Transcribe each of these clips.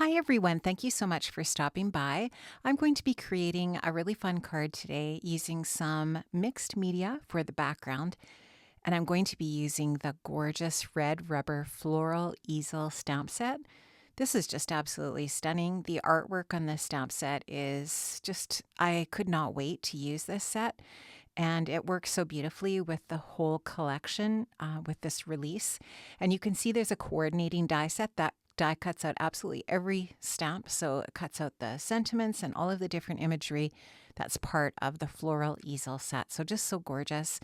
Hi, everyone. Thank you so much for stopping by. I'm going to be creating a really fun card today using some mixed media for the background, and I'm going to be using the gorgeous red rubber Floral Easel stamp set. This is just absolutely stunning. The artwork on this stamp set is just, I could not wait to use this set. And it works so beautifully with the whole collection with this release. And you can see there's a coordinating die set. That die cuts out absolutely every stamp. So it cuts out the sentiments and all of the different imagery that's part of the Floral Easel set. So just so gorgeous,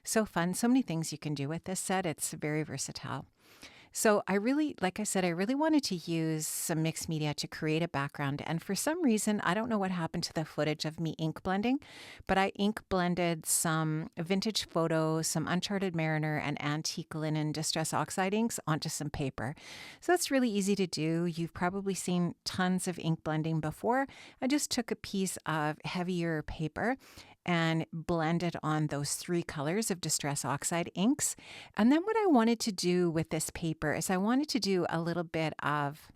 so fun. So many things you can do with this set. It's very versatile. So like I said, I really wanted to use some mixed media to create a background. And for some reason, I don't know what happened to the footage of me ink blending, but I ink blended some vintage photos, some Uncharted Mariner and antique linen distress oxide inks onto some paper. So that's really easy to do. You've probably seen tons of ink blending before. I just took a piece of heavier paper and blended on those three colors of distress oxide inks. And then what I wanted to do with this paper is I wanted to do a little bit of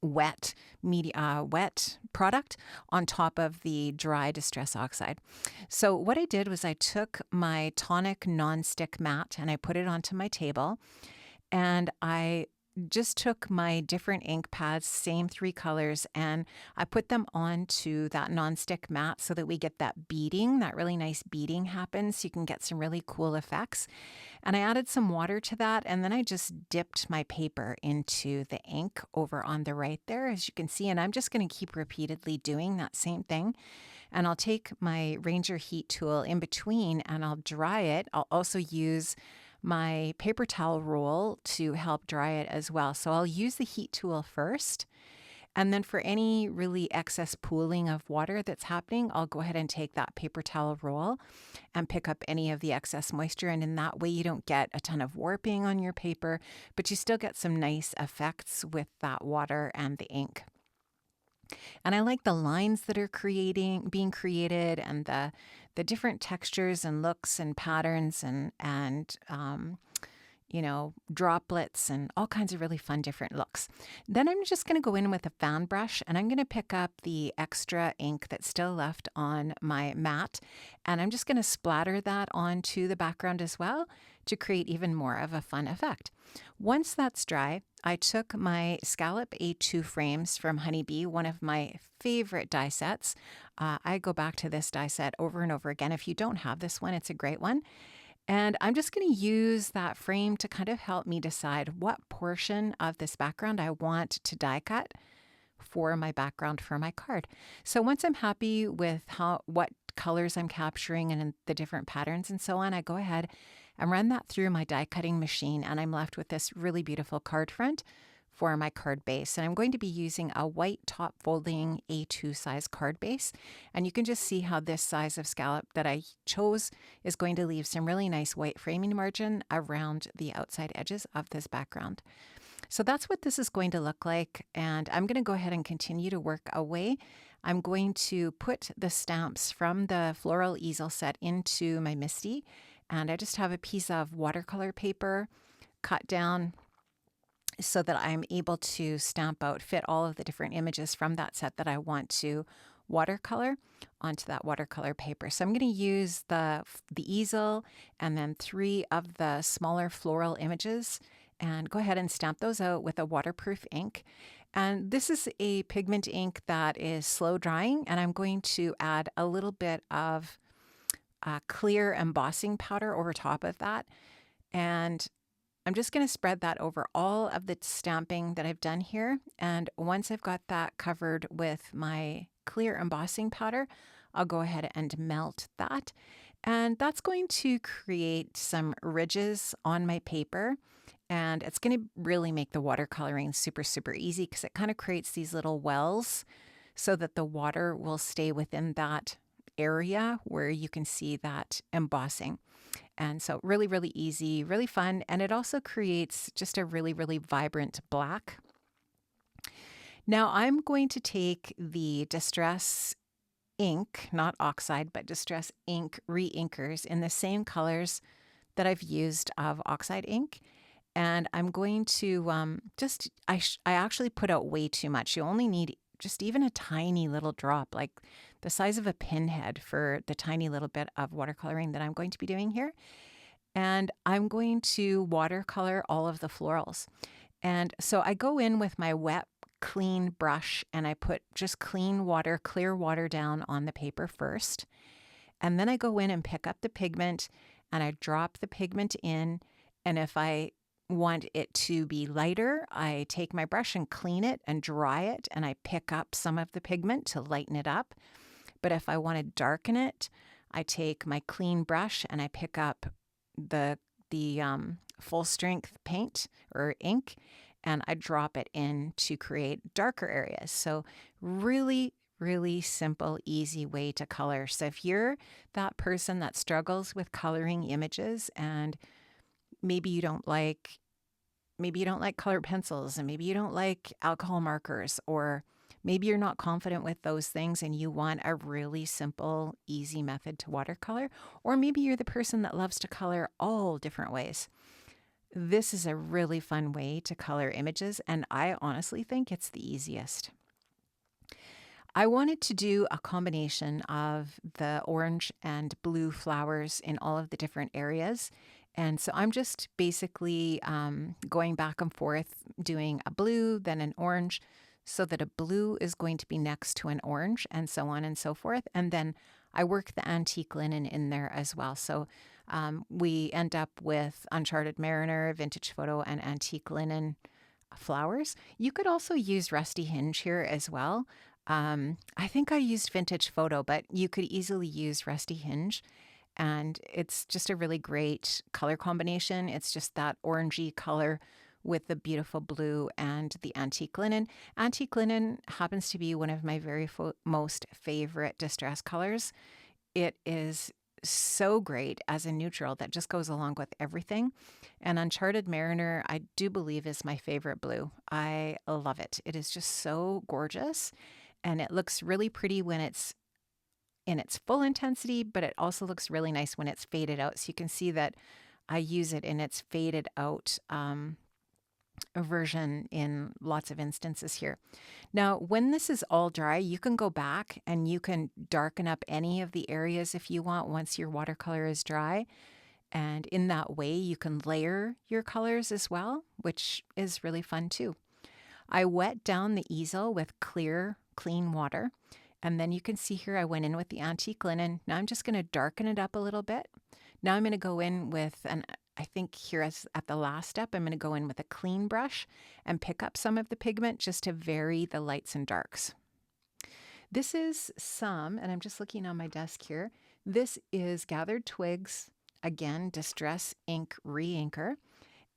wet media, wet product on top of the dry distress oxide. So what I did was I took my tonic non-stick mat and I put it onto my table, and I just took my different ink pads, same three colors, and I put them onto that nonstick mat so that we get that beading, that really nice beading happens. So you can get some really cool effects. And I added some water to that, and then I just dipped my paper into the ink over on the right there, as you can see. And I'm just going to keep repeatedly doing that same thing. And I'll take my Reinker heat tool in between and I'll dry it. I'll also use my paper towel roll to help dry it as well. So I'll use the heat tool first, and then for any really excess pooling of water that's happening, I'll go ahead and take that paper towel roll and pick up any of the excess moisture. And in that way, you don't get a ton of warping on your paper, but you still get some nice effects with that water and the ink. And I like the lines that are being created, and the different textures and looks and patterns and droplets and all kinds of really fun different looks. Then I'm just going to go in with a fan brush, and I'm going to pick up the extra ink that's still left on my mat, and I'm just going to splatter that onto the background as well to create even more of a fun effect. Once that's dry, I took my Scallop A2 frames from Honeybee, one of my favorite die sets. I go back to this die set over and over again. If you don't have this one, it's a great one. And I'm just going to use that frame to kind of help me decide what portion of this background I want to die cut for my background for my card. So once I'm happy with what colors I'm capturing and the different patterns and so on, I go ahead and run that through my die cutting machine, and I'm left with this really beautiful card front for my card base. And I'm going to be using a white top folding A2 size card base. And you can just see how this size of scallop that I chose is going to leave some really nice white framing margin around the outside edges of this background. So that's what this is going to look like. And I'm going to go ahead and continue to work away. I'm going to put the stamps from the Floral Easel set into my MISTI. And I just have a piece of watercolor paper cut down so that I'm able to fit all of the different images from that set that I want to watercolor onto that watercolor paper. So I'm going to use the easel and then 3 of the smaller floral images and go ahead and stamp those out with a waterproof ink. And this is a pigment ink that is slow drying, and I'm going to add a little bit of clear embossing powder over top of that. And I'm just going to spread that over all of the stamping that I've done here. And once I've got that covered with my clear embossing powder, I'll go ahead and melt that. And that's going to create some ridges on my paper. And it's going to really make the watercoloring super, super easy because it kind of creates these little wells so that the water will stay within that area where you can see that embossing. And so really, really easy, really fun. And it also creates just a really, really vibrant black. Now I'm going to take the Distress ink, not oxide, but Distress ink re-inkers in the same colors that I've used of oxide ink. And I'm going to I actually put out way too much. You only need just even a tiny little drop, like the size of a pinhead for the tiny little bit of watercoloring that I'm going to be doing here. And I'm going to watercolor all of the florals. And so I go in with my wet, clean brush and I put just clean water, clear water down on the paper first. And then I go in and pick up the pigment and I drop the pigment in. And if I want it to be lighter, I take my brush and clean it and dry it, and I pick up some of the pigment to lighten it up. But if I want to darken it, I take my clean brush and I pick up the full strength paint or ink, and I drop it in to create darker areas. So really, really simple, easy way to color. So if you're that person that struggles with coloring images and maybe you don't like colored pencils, and maybe you don't like alcohol markers, or maybe you're not confident with those things and you want a really simple, easy method to watercolor, or maybe you're the person that loves to color all different ways. This is a really fun way to color images, and I honestly think it's the easiest. I wanted to do a combination of the orange and blue flowers in all of the different areas. And so I'm just basically going back and forth, doing a blue, then an orange, so that a blue is going to be next to an orange, and so on and so forth. And then I work the antique linen in there as well. So we end up with Uncharted Mariner, Vintage Photo, and antique linen flowers. You could also use Rusty Hinge here as well. I think I used Vintage Photo, but you could easily use Rusty Hinge. And it's just a really great color combination. It's just that orangey color with the beautiful blue and the antique linen. Antique linen happens to be one of my very most favorite distress colors. It is so great as a neutral that just goes along with everything. And Uncharted Mariner, I do believe, is my favorite blue. I love it. It is just so gorgeous, and it looks really pretty when it's in its full intensity, but it also looks really nice when it's faded out. So you can see that I use it in its faded out version in lots of instances here. Now, when this is all dry, you can go back and you can darken up any of the areas if you want once your watercolor is dry. And in that way, you can layer your colors as well, which is really fun too. I wet down the easel with clear, clean water. And then you can see here I went in with the antique linen. Now I'm just going to darken it up a little bit. Now I'm going to go in with, and I think here at the last step, I'm going to go in with a clean brush and pick up some of the pigment just to vary the lights and darks. This is some, and I'm just looking on my desk here. This is Gathered Twigs, again, Distress Ink Reinker.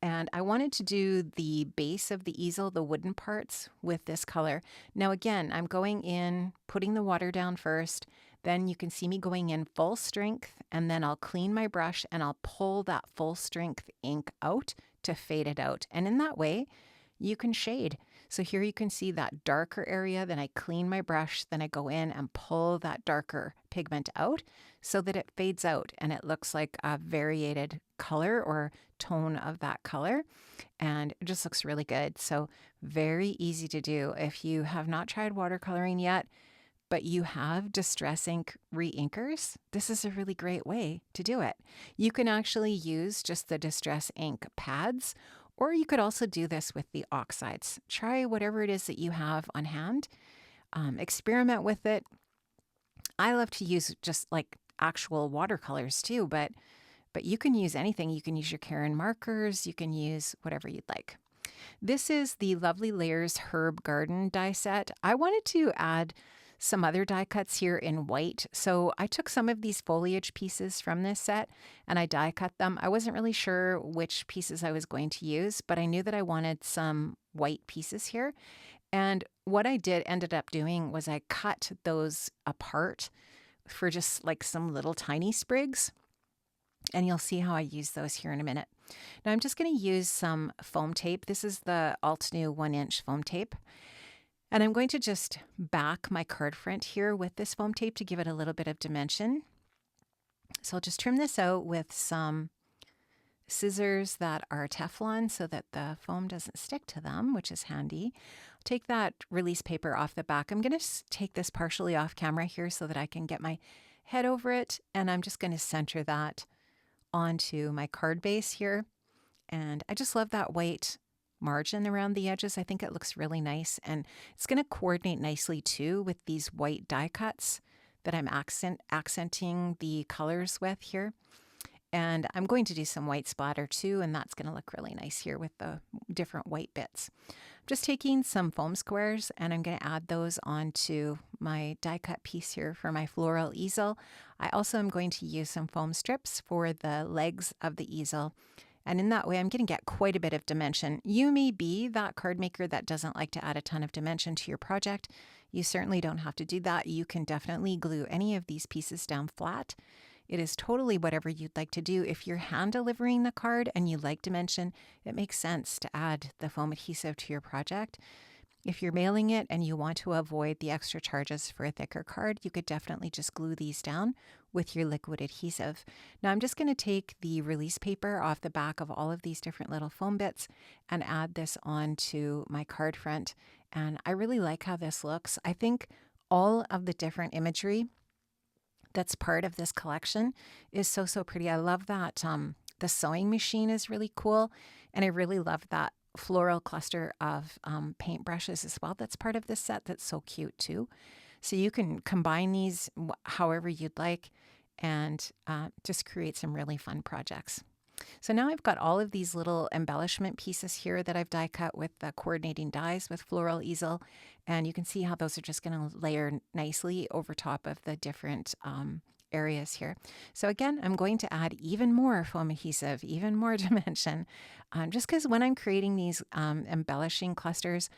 And I wanted to do the base of the easel, the wooden parts, with this color. Now again, I'm going in, putting the water down first, then you can see me going in full strength, and then I'll clean my brush and I'll pull that full strength ink out to fade it out. And in that way, you can shade. So here you can see that darker area, then I clean my brush, then I go in and pull that darker pigment out so that it fades out and it looks like a variated color or tone of that color, and it just looks really good. So very easy to do. If you have not tried watercoloring yet, but you have Distress Ink Reinkers, this is a really great way to do it. You can actually use just the Distress Ink pads, or you could also do this with the oxides. Try whatever it is that you have on hand. Experiment with it. I love to use just like actual watercolors too, but you can use anything. You can use your Caron markers. You can use whatever you'd like. This is the Lovely Layers Herb Garden die set. I wanted to add some other die cuts here in white. So I took some of these foliage pieces from this set and I die cut them. I wasn't really sure which pieces I was going to use, but I knew that I wanted some white pieces here. And what I ended up doing was I cut those apart for just like some little tiny sprigs. And you'll see how I use those here in a minute. Now I'm just going to use some foam tape. This is the Altenew 1-inch foam tape. And I'm going to just back my card front here with this foam tape to give it a little bit of dimension. So I'll just trim this out with some scissors that are Teflon so that the foam doesn't stick to them, which is handy. Take that release paper off the back. I'm going to take this partially off camera here so that I can get my head over it, and I'm just going to center that onto my card base here. And I just love that white margin around the edges. I think it looks really nice, and it's going to coordinate nicely too with these white die cuts that I'm accenting the colors with here. And I'm going to do some white splatter too, and that's going to look really nice here with the different white bits. I'm just taking some foam squares and I'm going to add those onto my die cut piece here for my floral easel. I also am going to use some foam strips for the legs of the easel. And in that way, I'm going to get quite a bit of dimension. You may be that card maker that doesn't like to add a ton of dimension to your project. You certainly don't have to do that. You can definitely glue any of these pieces down flat. It is totally whatever you'd like to do. If you're hand delivering the card and you like dimension, it makes sense to add the foam adhesive to your project. If you're mailing it and you want to avoid the extra charges for a thicker card, you could definitely just glue these down with your liquid adhesive. Now I'm just going to take the release paper off the back of all of these different little foam bits and add this onto my card front. And I really like how this looks. I think all of the different imagery that's part of this collection is so pretty. I love that the sewing machine is really cool, and I really love that floral cluster of paint brushes as well that's part of this set. That's so cute too. So you can combine these however you'd like and just create some really fun projects. So now I've got all of these little embellishment pieces here that I've die cut with the coordinating dies with Floral Easel, and you can see how those are just going to layer nicely over top of the different areas here. So again, I'm going to add even more foam adhesive, even more dimension, just because when I'm creating these embellishing clusters,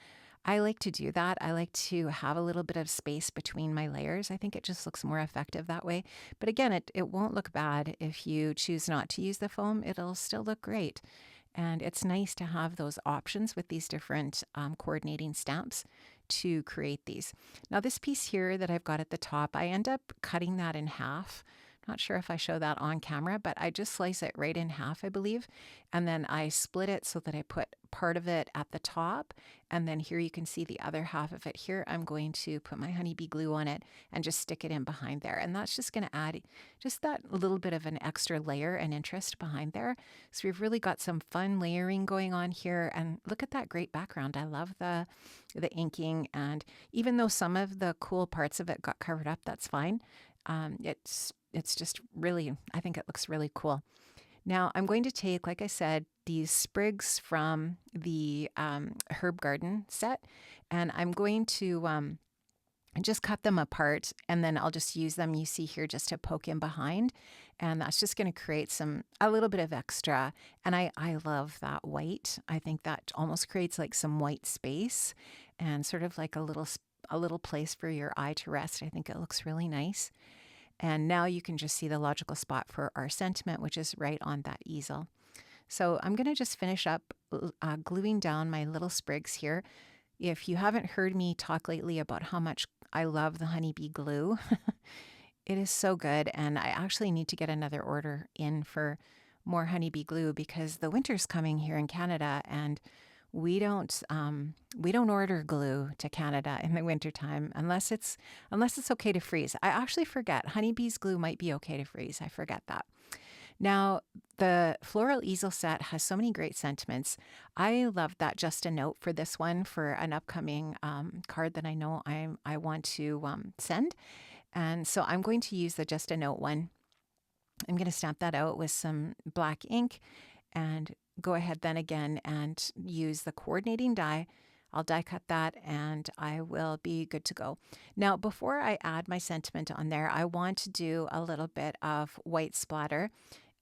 I like to do that. I like to have a little bit of space between my layers. I think it just looks more effective that way. But again, it won't look bad if you choose not to use the foam. It'll still look great. And it's nice to have those options with these different coordinating stamps to create these. Now this piece here that I've got at the top, I end up cutting that in half. Not sure if I show that on camera, but I just slice it right in half, I believe. And then I split it so that I put part of it at the top. And then here you can see the other half of it here. I'm going to put my honeybee glue on it and just stick it in behind there. And that's just going to add just that little bit of an extra layer and interest behind there. So we've really got some fun layering going on here. And look at that great background. I love the inking. And even though some of the cool parts of it got covered up, that's fine. It's just really, I think it looks really cool. Now I'm going to take, like I said, these sprigs from the herb garden set, and I'm going to just cut them apart, and then I'll just use them, you see here, just to poke in behind. And that's just going to create a little bit of extra. And I love that white. I think that almost creates like some white space and sort of like a little place for your eye to rest. I think it looks really nice. And now you can just see the logical spot for our sentiment, which is right on that easel. So I'm going to just finish up gluing down my little sprigs here. If you haven't heard me talk lately about how much I love the honeybee glue, it is so good. And I actually need to get another order in for more honeybee glue because the winter's coming here in Canada, and we don't order glue to Canada in the wintertime unless it's okay to freeze. I actually forget. Honeybee's glue might be okay to freeze. I forget that. Now, the Floral Easel set has so many great sentiments. I love that just a note for this one for an upcoming card that I know I want to send. And so I'm going to use the just a note one. I'm going to stamp that out with some black ink and go ahead then again and use the coordinating die. I'll die cut that and I will be good to go. Now, before I add my sentiment on there, I want to do a little bit of white splatter.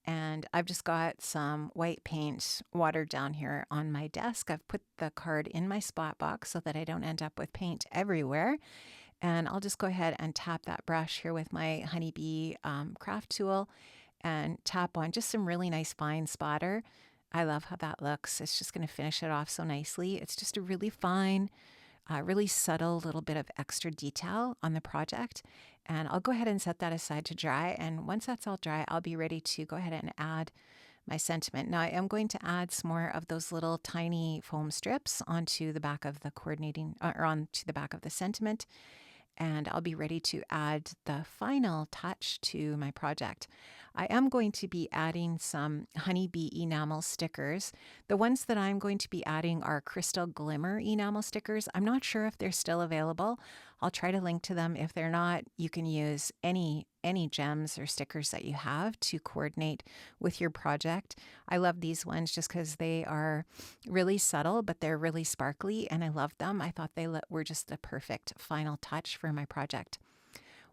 And I've just got some white paint watered down here on my desk. I've put the card in my spot box so that I don't end up with paint everywhere. And I'll just go ahead and tap that brush here with my honeybee craft tool and tap on just some really nice fine splatter. I love how that looks. It's just going to finish it off so nicely. It's just a really fine, really subtle little bit of extra detail on the project. And I'll go ahead and set that aside to dry. And once that's all dry, I'll be ready to go ahead and add my sentiment. Now I am going to add some more of those little tiny foam strips onto the back of the coordinating, or onto the back of the sentiment, and I'll be ready to add the final touch to my project. I am going to be adding some honeybee enamel stickers. The ones that I'm going to be adding are crystal glimmer enamel stickers. I'm not sure if they're still available. I'll try to link to them. If they're not, you can use any gems or stickers that you have to coordinate with your project. I love these ones just because they are really subtle, but they're really sparkly, and I love them. I thought they were just the perfect final touch for my project.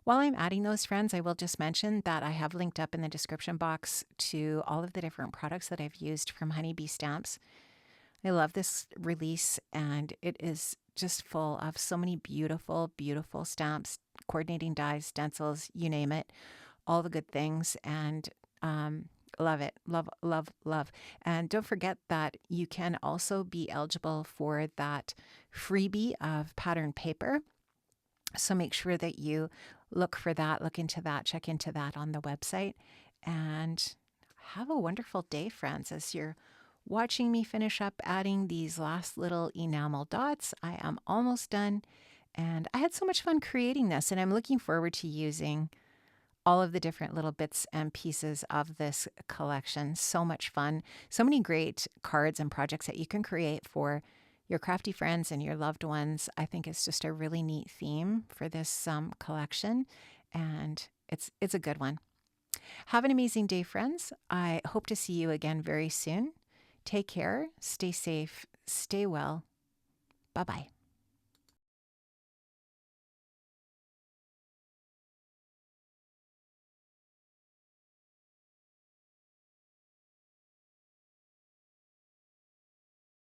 While I'm adding those, friends, I will just mention that I have linked up in the description box to all of the different products that I've used from Honeybee Stamps. I love this release, and it is just full of so many beautiful, beautiful stamps, coordinating dies, stencils, you name it, all the good things, and love it. Love, love, love. And don't forget that you can also be eligible for that freebie of pattern paper. So make sure that you look for that, look into that, check into that on the website, and have a wonderful day, friends, as you're watching me finish up adding these last little enamel dots. I am almost done, and I had so much fun creating this, and I'm looking forward to using all of the different little bits and pieces of this collection. So much fun. So many great cards and projects that you can create for your crafty friends and your loved ones. I think it's just a really neat theme for this collection, and it's a good one. Have an amazing day, friends. I hope to see you again very soon. Take care, stay safe, stay well. Bye-bye.